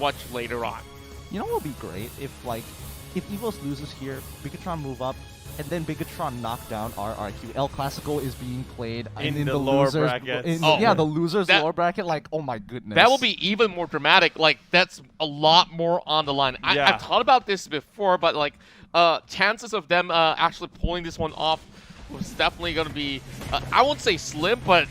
much later on. You know what would be great if EVOS loses here, BIGETRON move up, and then BIGETRON knock down RRQ. El Clasico is being played in the lower losers brackets. yeah, the losers lower bracket. Like, oh my goodness. That will be even more dramatic. Like, that's a lot more on the line. Yeah. I've thought about this before, but like, chances of them actually pulling this one off was definitely going to be, I won't say slim, but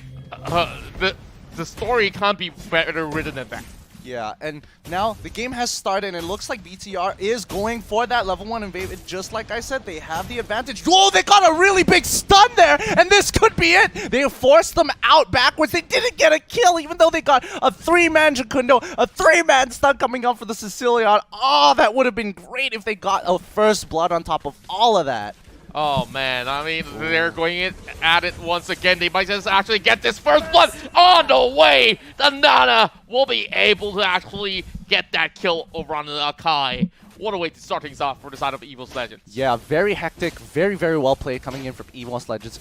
the story can't be better written than that. Yeah, and now the game has started, and it looks like BTR is going for that level 1 invade. Just like I said, they have the advantage. Whoa, they got a really big stun there, and this could be it. They forced them out backwards. They didn't get a kill, even though they got a 3-man Jacundo, a 3-man stun coming up for the Sicilian. Oh, that would have been great if they got a first blood on top of all of that. Oh man, I mean, they're going at it once again. They might just actually get this first blood on the way. The Nana will be able to actually get that kill over on the Akai. What a way to start things off for the side of EVOS Legends. Yeah, very hectic, very, very well played coming in from EVOS Legends.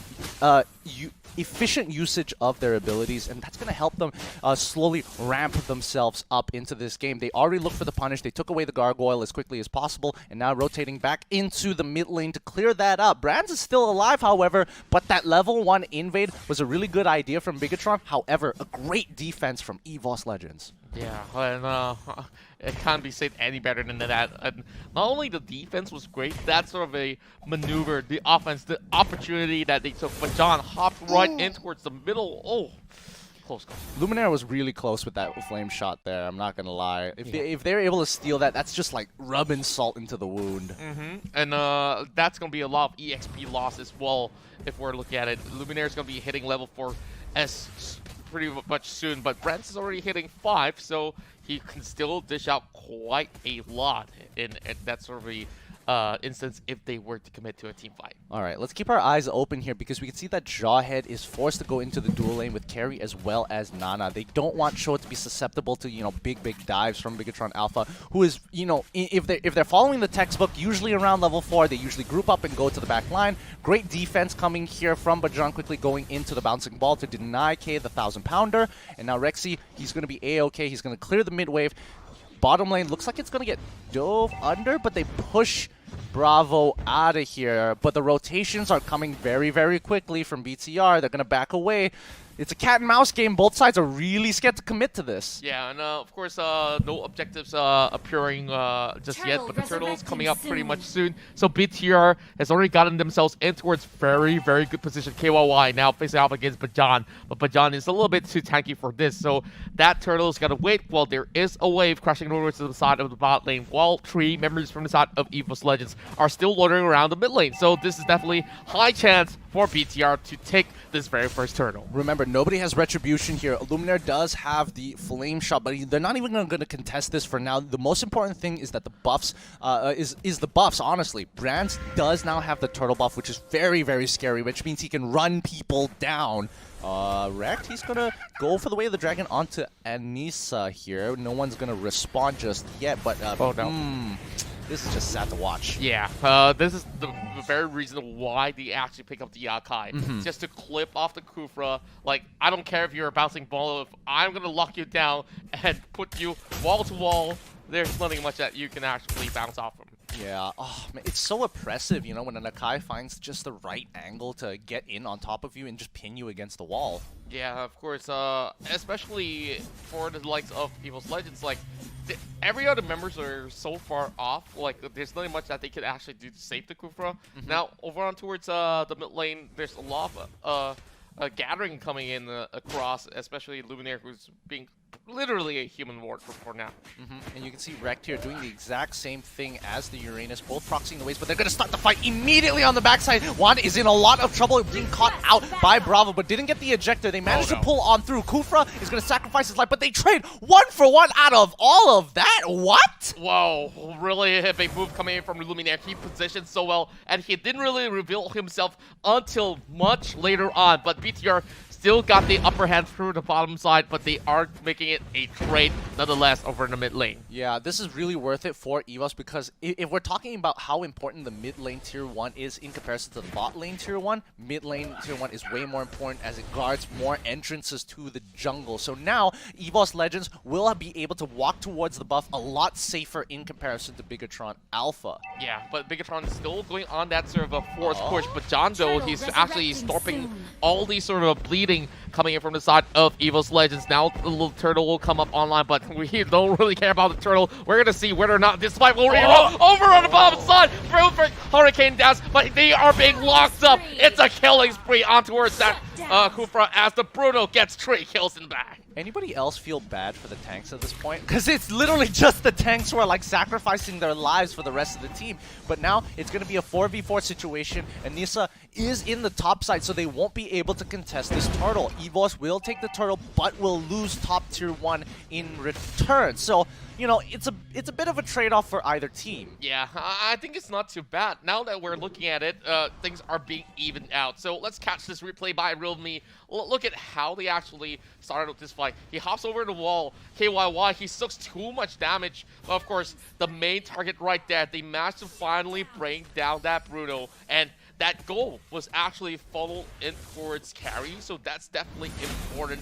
Efficient usage of their abilities, and that's going to help them slowly ramp themselves up into this game. They already looked for the punish. They took away the gargoyle as quickly as possible, and now rotating back into the mid lane to clear that up. Brands is still alive, however, but that level 1 invade was a really good idea from BIGETRON. However, a great defense from EVOS Legends. Yeah, and it can't be said any better than that. And not only the defense was great, that sort of a maneuver, the offense, the opportunity that they took. But John hopped right in towards the middle. Oh, close call. Luminaire was really close with that flame shot there, I'm not going to lie. If they're able to steal that, that's just like rubbing salt into the wound. And that's going to be a lot of EXP loss as well if we're looking at it. Luminaire's going to be hitting level 4 as pretty much soon, but Brent's is already hitting 5, so he can still dish out quite a lot in that sort of a instance if they were to commit to a team fight. All right, let's keep our eyes open here because we can see that Jawhead is forced to go into the dual lane with Carry as well as Nana. They don't want Sho to be susceptible to, you know, big dives from BIGETRON Alpha, who is, you know, if they're following the textbook, usually around level 4, they usually group up and go to the back line. Great defense coming here from BIGETRON, quickly going into the bouncing ball to deny K the 1,000-pounder. And now Rexy, he's going to be A-OK. He's going to clear the mid wave. Bottom lane looks like it's going to get dove under, but they push Bravo out of here. But the rotations are coming very, very quickly from BTR. They're going to back away. It's a cat and mouse game. Both sides are really scared to commit to this. Yeah, and of course, no objectives appearing just yet, but the turtle is coming up pretty much soon. So BTR has already gotten themselves in towards very, very good position. KYY now facing off against Bajan, but Bajan is a little bit too tanky for this. So that turtle is going to wait while there is a wave crashing over to the side of the bot lane, while 3 members from the side of EVOS Legends are still loitering around the mid lane. So this is definitely high chance for BTR to take this very first turtle. Remember, nobody has retribution here. Luminaire does have the flame shot, but they're not even going to contest this for now. The most important thing is that the buffs is the buffs, honestly. Brands does now have the turtle buff, which is very, very scary, which means he can run people down. Rekt, he's going to go for the way of the dragon onto Anissa here. No one's going to respond just yet, but oh, no. This is just sad to watch. Yeah, this is the very reason why they actually pick up the Yakai. Just to clip off the Kufra. Like, I don't care if you're a bouncing ball, if I'm going to lock you down and put you wall to wall, there's nothing much that you can actually bounce off from. Yeah, oh, man, it's so oppressive, you know, when an Akai finds just the right angle to get in on top of you and just pin you against the wall. Yeah, of course, especially for the likes of EVOS Legends, like, every other members are so far off, like, there's nothing much that they could actually do to save the Kufra. Now, over on towards the mid lane, there's a lot of gathering coming in across, especially Luminaire, who's being literally a human ward for now. And you can see Rekt here doing the exact same thing as the Uranus, both proxying the waves, but they're going to start the fight immediately on the backside. Juan is in a lot of trouble being caught out by Bravo, but didn't get the ejector. They managed to pull on through. Kufra is going to sacrifice his life, but they trade 1-for-1 out of all of that. What? Whoa, really a big move coming in from Luminaire. He positioned so well, and he didn't really reveal himself until much later on, but BTR still got the upper hand through the bottom side, but they are making it a trade nonetheless over in the mid lane. Yeah, this is really worth it for EVOS because if we're talking about how important the mid lane tier 1 is in comparison to the bot lane tier 1, mid lane tier 1 is way more important as it guards more entrances to the jungle. So now EVOS Legends will be able to walk towards the buff a lot safer in comparison to BIGETRON Alpha. Yeah, but BIGETRON is still going on that sort of a forced push, but John Doe, he's actually stopping all these sort of bleeding coming in from the side of EVOS Legends. Now the little turtle will come up online, but we don't really care about the turtle. We're going to see whether or not this fight will reroll over on the bottom side. Perfect Hurricane Dance, but they are being locked up. It's a killing spree on towards that Kufra as the Bruno gets 3 kills in the back. Anybody else feel bad for the tanks at this point? Because it's literally just the tanks who are like sacrificing their lives for the rest of the team. But now it's going to be a 4v4 situation, and Nisa is in the top side, so they won't be able to contest this turtle. EVOS will take the turtle, but will lose top tier 1 in return. So, you know, it's a bit of a trade-off for either team. Yeah, I think it's not too bad. Now that we're looking at it, things are being evened out. So let's catch this replay by Realme. Look at how they actually started with this fight. He hops over the wall. KYY, he sucks too much damage. But of course, the main target right there, they managed to finally bring down that Bruno. And that goal was actually funneled in towards carry. So that's definitely important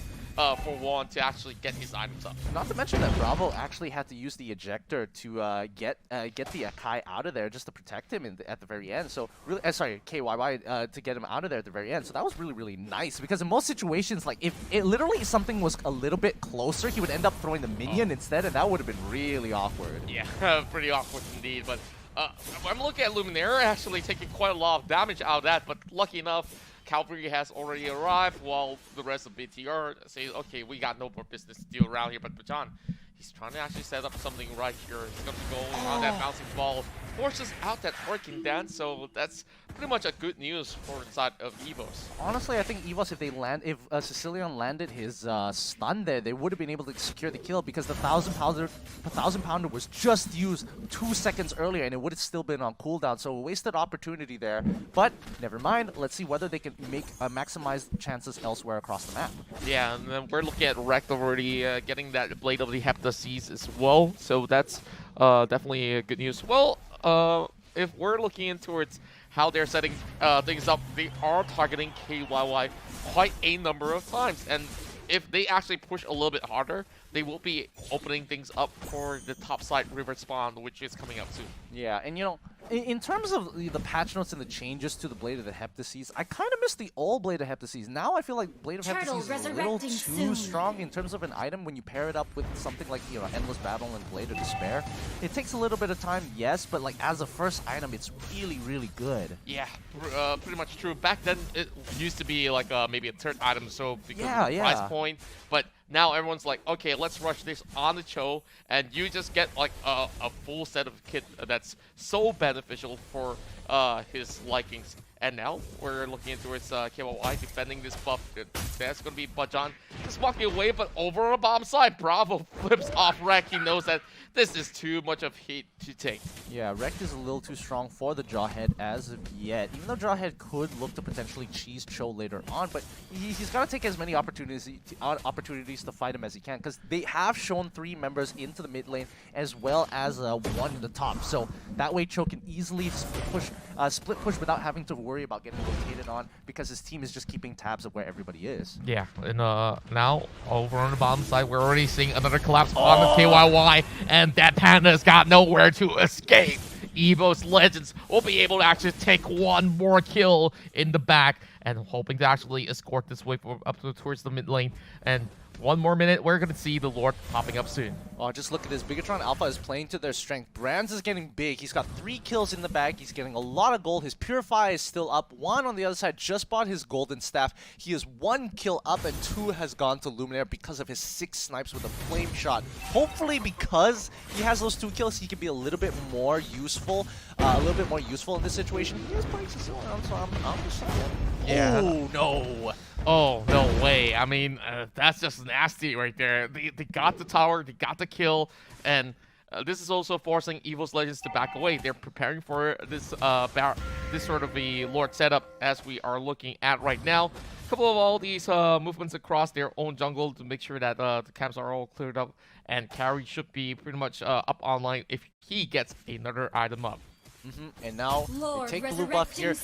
for Juan to actually get his items up. Not to mention that Bravo actually had to use the ejector to get the Akai out of there just to protect him at the very end. So really, sorry, KYY to get him out of there at the very end. So that was really, really nice because in most situations, like if it literally something was a little bit closer, he would end up throwing the minion instead, and that would have been really awkward. Yeah, pretty awkward indeed. But I'm looking at Luminaire actually taking quite a lot of damage out of that, but lucky enough, Calvary has already arrived, while the rest of BTR say, okay, we got no more business to do around here. But John, he's trying to actually set up something right here. He's going to go on that bouncing ball, forces out that Hurricane Dance, so that's pretty much a good news for the side of EVOS. Honestly, I think EVOS, if Sicilian landed his stun there, they would have been able to secure the kill because the 1,000 pounder was just used 2 seconds earlier and it would have still been on cooldown. So a wasted opportunity there. But never mind. Let's see whether they can make maximize chances elsewhere across the map. Yeah, and then we're looking at Rekt already getting that Blade of the Heptaseas as well. So that's definitely good news. Well, if we're looking in towards how they're setting things up, they are targeting KYY quite a number of times. And if they actually push a little bit harder, they will be opening things up for the top side river spawn, which is coming up soon. Yeah, and you know, in terms of the patch notes and the changes to the Blade of the Heptaseas, I kind of miss the old Blade of Heptaseas. Now I feel like Blade of Heptaseas is a little too strong in terms of an item when you pair it up with something like, you know, Endless Battle and Blade of Despair. It takes a little bit of time, yes, but like as a first item, it's really, really good. Yeah, pretty much true. Back then, it used to be like maybe a third item, so because of the price point, but now everyone's like, okay, let's rush this on the show, and you just get like a full set of kit that's so beneficial for his likings. And now we're looking towards KYY defending this buff. That's going to be Bajan just walking away, but over on the bottom side, Bravo flips off Rekt. He knows that this is too much of heat to take. Yeah, Rekt is a little too strong for the Jawhead as of yet. Even though Jawhead could look to potentially cheese Cho later on, but he's got to take as many opportunities to fight him as he can, because they have shown 3 members into the mid lane as well as 1 in the top. So that way Cho can easily split push without having to worry about getting rotated on, because his team is just keeping tabs of where everybody is. Yeah, and now over on the bottom side, we're already seeing another collapse on the KYY, and that Panda's got nowhere to escape. EVOS Legends will be able to actually take 1 more kill in the back, and hoping to actually escort this wave up towards the mid lane. And 1 more minute, we're going to see the Lord popping up soon. Oh, just look at this. BIGETRON Alpha is playing to their strength. Brands is getting big. He's got 3 kills in the bag. He's getting a lot of gold. His Purify is still up. 1 on the other side just bought his Golden Staff. He is 1 kill up, and 2 has gone to Luminaire because of his 6 snipes with a Flame Shot. Hopefully, because he has those 2 kills, he can be a little bit more useful. In this situation. He is playing Sicilian, so I'm just saying. Yeah. Oh, no. Oh, no way. I mean, that's just nasty right there. They got the tower, they got the kill, and this is also forcing EVOS Legends to back away. They're preparing for this this sort of a Lord setup as we are looking at right now. couple of all these movements across their own jungle to make sure that the camps are all cleared up, and Carry should be pretty much up online if he gets another item up. And now they take blue buff here.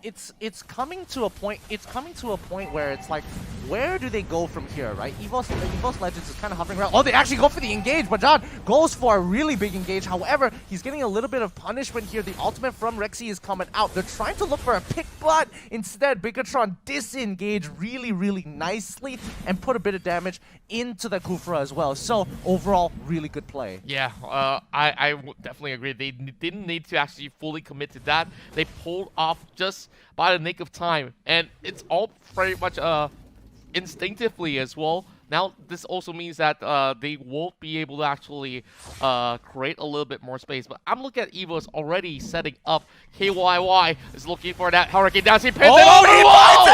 It's coming to a point. It's coming to a point where it's like, where do they go from here, right? EVOS Legends is kind of hovering around. Oh, they actually go for the engage, but John goes for a really big engage. However, he's getting a little bit of punishment here. The ultimate from Rexy is coming out. They're trying to look for a pick, but instead, BIGETRON disengaged really nicely and put a bit of damage into the Kufra as well. So overall, really good play. Yeah, I would definitely agree. They didn't need to actually fully commit to that. They pulled off just by the nick of time, and it's all very much instinctively as well. Now, this also means that they won't be able to actually create a little bit more space. But I'm looking at EVOS already setting up. KYY is looking for that Hurricane Dance. He pinned it over the wall!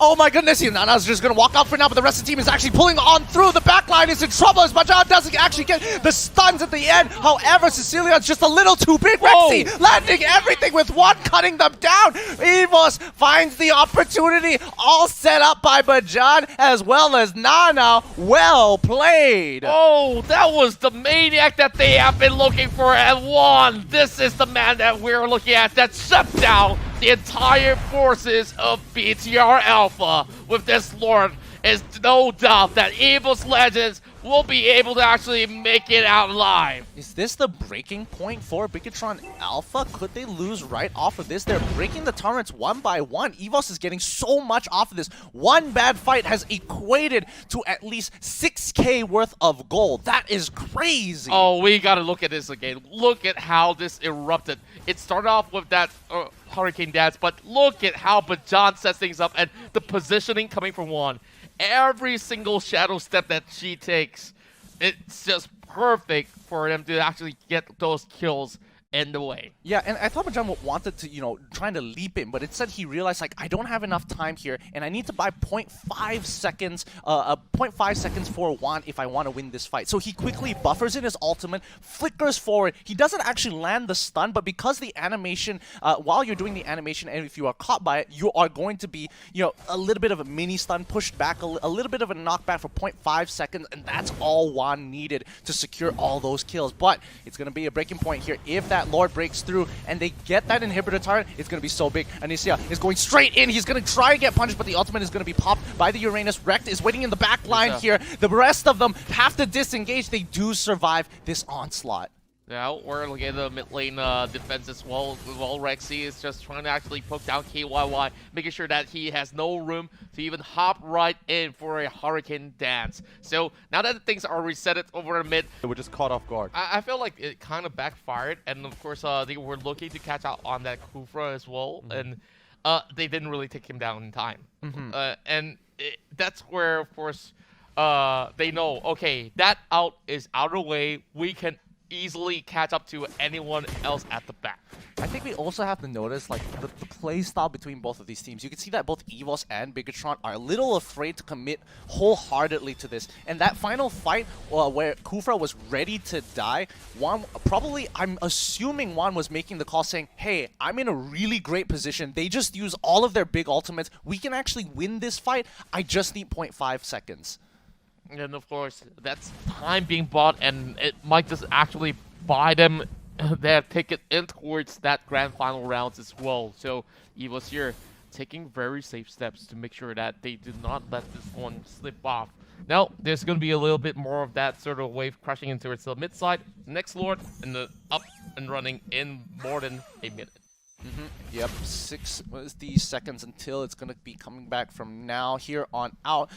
Oh my goodness, Nana's just going to walk out for now, but the rest of the team is actually pulling on through. The backline is in trouble as Bajan doesn't actually get the stuns at the end. However, Cecilia's just a little too big. Rexy landing everything with one, cutting them down. EVOS finds the opportunity, all set up by Bajan as well as Nana. Well played. Oh, that was the maniac that they have been looking for and won. This is the man that we're looking at that shut down the entire forces of BTR Alpha. With this Lord, is no doubt that EVOS Legends will be able to actually make it out alive. Is this the breaking point for BIGETRON Alpha? Could they lose right off of this? They're breaking the turrets one by one. EVOS is getting so much off of this. One bad fight has equated to at least 6K worth of gold. That is crazy. Oh, we gotta look at this again. Look at how this erupted. It started off with that Hurricane Dance, but look at how Bajan sets things up and the positioning coming from Juan. Every single shadow step that she takes, it's just perfect for them to actually get those kills in the way. Yeah, and I thought Bajan wanted to, trying to leap in, but instead he realized, like, I don't have enough time here, and I need to buy 0.5 seconds, 0.5 seconds for Juan if I want to win this fight. So he quickly buffers in his ultimate, flickers forward. He doesn't actually land the stun, but because the animation, while you're doing the animation, and if you are caught by it, you are going to be, a little bit of a mini stun pushed back, a little bit of a knockback for 0.5 seconds, and that's all Juan needed to secure all those kills. But it's going to be a breaking point here. If that Lord breaks through and they get that inhibitor turret, it's going to be so big. Anicia is going straight in. He's going to try and get punished, but the ultimate is going to be popped by the Uranus. Rekt is waiting in the back line here. The rest of them have to disengage. They do survive this onslaught. Now we're looking at the mid lane defense as well. Rexy is just trying to actually poke down KYY, making sure that he has no room to even hop right in for a Hurricane Dance. So now that things are resetted over the mid, They were just caught off guard. I feel like it kind of backfired, and of course they were looking to catch out on that Kufra as well, and they didn't really take him down in time. That's where, of course, they know, okay, that out is out of the way. We can easily catch up to anyone else at the back. I think we also have to notice, like, the play style between both of these teams. You can see that both EVOS and BIGETRON are a little afraid to commit wholeheartedly to this. And that final fight where Kufra was ready to die, I'm assuming Juan was making the call saying, hey, I'm in a really great position. They just use all of their big ultimates. We can actually win this fight. I just need 0.5 seconds. And of course, that's time being bought, and it might just actually buy them their ticket in towards that grand final rounds as well. So EVOS here taking very safe steps to make sure that they do not let this one slip off. Now, there's going to be a little bit more of that sort of wave crashing into its mid side. Next Lord, and the up and running in more than a minute. Yep, 60 seconds until it's going to be coming back from now here on out.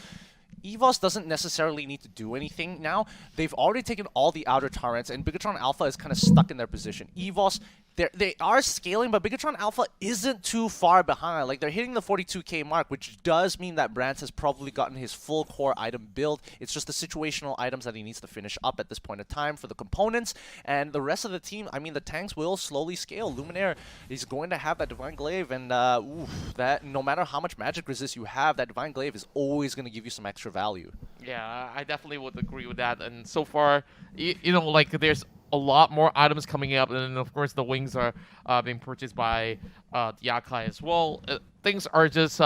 EVOS doesn't necessarily need to do anything now. They've already taken all the outer turrets, and BIGETRON Alpha is kind of stuck in their position. EVOS, they are scaling, but BIGETRON Alpha isn't too far behind. Like, they're hitting the 42k mark, which does mean that Brands has probably gotten his full core item build. It's just the situational items that he needs to finish up at this point in time for the components. And the rest of the team, I mean, the tanks will slowly scale. Luminaire is going to have that Divine Glaive, and that no matter how much magic resist you have, that Divine Glaive is always going to give you some extra value. Yeah, I definitely would agree with that. And so far, like, there's a lot more items coming up, and then of course the wings are being purchased by Yakai as well. Things are just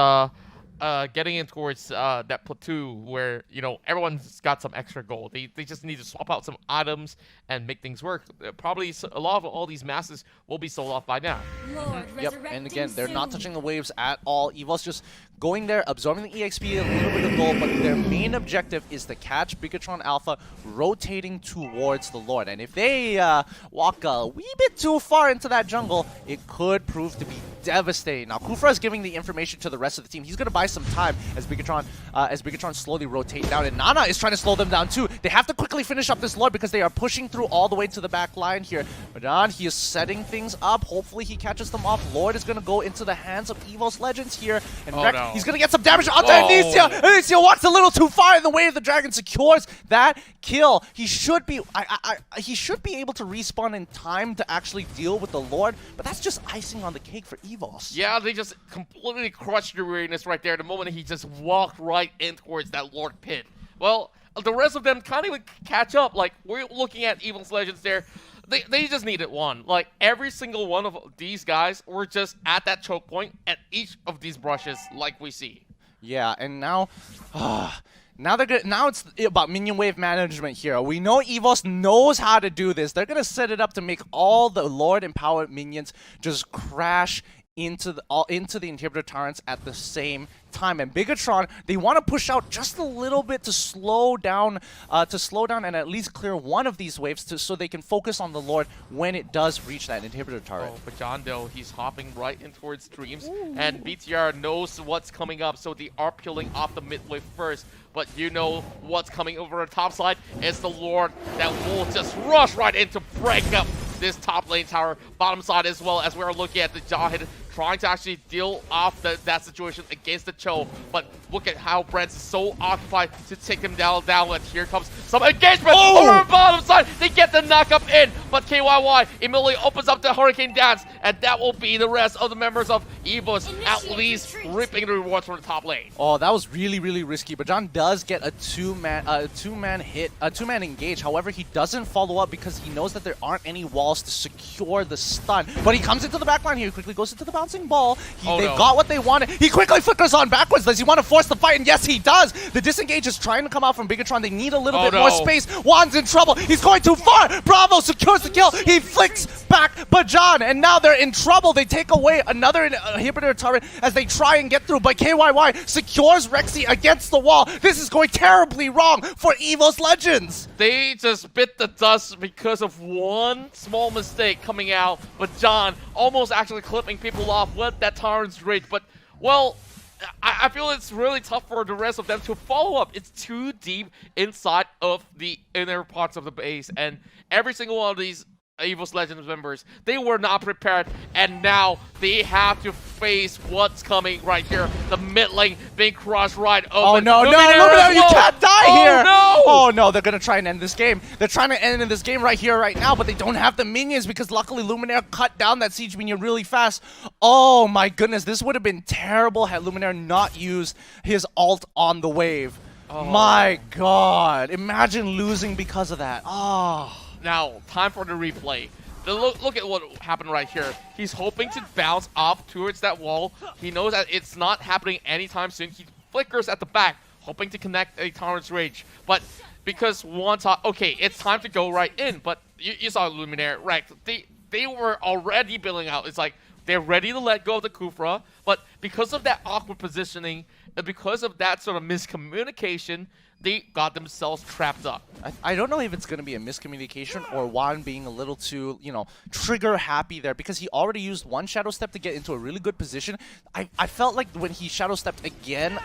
getting in towards that platoon where, you know, everyone's got some extra gold. They just need to swap out some items and make things work. Probably a lot of all these masses will be sold off by now. Yep, and again, they're not touching the waves at all. EVOS just going there, absorbing the EXP, a little bit of gold, but their main objective is to catch BIGETRON Alpha rotating towards the Lord. And if they walk a wee bit too far into that jungle, it could prove to be devastating. Now, Kufra is giving the information to the rest of the team. He's going to buy some time as BIGETRON slowly rotate down, and Nana is trying to slow them down too. They have to quickly finish up this Lord because they are pushing through all the way to the back line here. Bajan, he is setting things up. Hopefully he catches them off. Lord is going to go into the hands of EVOS Legends here, and Rex, he's going to get some damage onto Anicia. Anicia walks a little too far in the way of the dragon, secures that kill. He should be he should be able to respawn in time to actually deal with the Lord, but that's just icing on the cake for EVOS. Yeah, they just completely crushed your weariness right there the moment he just walked right in towards that Lord pit. Well, the rest of them can't even catch up. Like, we're looking at EVOS Legends there. They just needed one. Like, every single one of these guys were just at that choke point at each of these brushes like we see. Yeah, and now now they're now it's about minion wave management here. We know EVOS knows how to do this. They're gonna set it up to make all the Lord empowered minions just crash into the inhibitor turrets at the same time. And BIGETRON, they want to push out just a little bit to slow down and at least clear one of these waves so they can focus on the Lord when it does reach that inhibitor turret. Oh, but John, though, he's hopping right in towards Dreams, and BTR knows what's coming up, so they are peeling off the mid wave first. But you know what's coming over the top side is the Lord that will just rush right in to break up this top lane tower, bottom side as well, as we're looking at the Jawhead trying to actually deal off that situation against the Cho. But look at how Brent's is so occupied to take him down. And here comes some engagement over the bottom side. They get the knockup in, but KYY immediately opens up the Hurricane Dance, and that will be the rest of the members of EVOS at least reaping the rewards from the top lane. Oh, that was really, really risky. But John does get a two-man engage. However, he doesn't follow up because he knows that there aren't any walls to secure the stun. But he comes into the backline here. He quickly goes into the bouncing ball. They've got what they wanted. He quickly flickers on backwards. Does he want to force the fight? And yes, he does. The disengage is trying to come out from BIGETRON. They need a little bit more space. Juan's in trouble. He's going too far. Bravo secures the kill. He flicks back Bajan, and now they're in trouble. They take away another inhibitor turret as they try and get through, but KYY secures Rexy against the wall. This is going terribly wrong for EVOS Legends. They just bit the dust because of one small mistake coming out, but John almost actually clipping people off with that Tyrant's Rage. But, well, I feel it's really tough for the rest of them to follow up. It's too deep inside of the inner parts of the base, and every single one of these EVOS Legends members, they were not prepared, and now they have to face what's coming right here. The mid lane being crushed right open. Oh no, no, you can't die here! No! Oh no, they're gonna try and end this game. They're trying to end in this game right here, right now, but they don't have the minions because luckily Luminaire cut down that siege minion really fast. Oh my goodness, this would have been terrible had Luminaire not used his ult on the wave. Oh. My god, imagine losing because of that. Oh. Now, time for the replay. Look at what happened right here. He's hoping to bounce off towards that wall. He knows that it's not happening anytime soon. He flickers at the back, hoping to connect a Tyrant's Rage. But because one thought, okay, it's time to go right in. But you saw Luminaire, right? They were already building out. It's like they're ready to let go of the Kufra. But because of that awkward positioning, and because of that sort of miscommunication, they got themselves trapped up. I don't know if it's going to be a miscommunication or Juan being a little too, you know, trigger happy there because he already used one Shadow Step to get into a really good position. I felt like when he Shadow Stepped again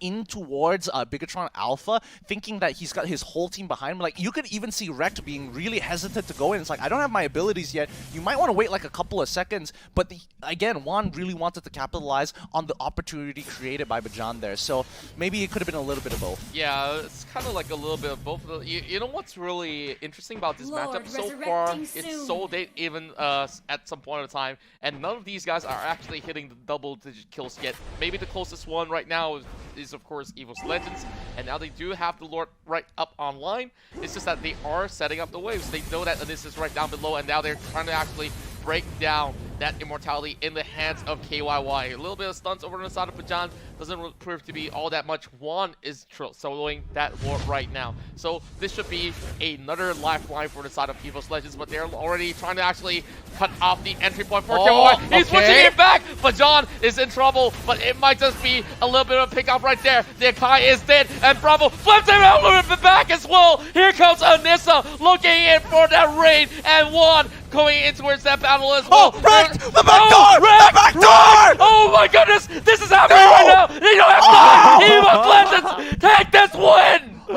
in towards BIGETRON Alpha, thinking that he's got his whole team behind him. Like, you could even see Rekt being really hesitant to go in. It's like, I don't have my abilities yet. You might want to wait like a couple of seconds. But again, Juan really wanted to capitalize on the opportunity created by Bajan there. So maybe it could have been a little bit of both. Yeah, it's kind of like a little bit of both. You know what's really interesting about this matchup so far? It's so late even at some point in time, and none of these guys are actually hitting the double-digit kills yet. Maybe the closest one right now is of course EVOS Legends, and now they do have the Lord right up online. It's just that they are setting up the waves. They know that this is right down below, and now they're trying to actually break down that immortality in the hands of KYY. A little bit of stunts over on the side of Bajan doesn't prove to be all that much. Juan is soloing that war right now. So this should be another lifeline for the side of EVOS Legends, but they're already trying to actually cut off the entry point for KYY. He's pushing it back! Bajan is in trouble, but it might just be a little bit of a pickup right there. The Akai is dead, and Bravo flips him out of the back as well. Here comes Anissa looking in for that raid, and Juan going in towards that battle as well. Oh, wrecked! The back door! The back door! Oh my goodness! This is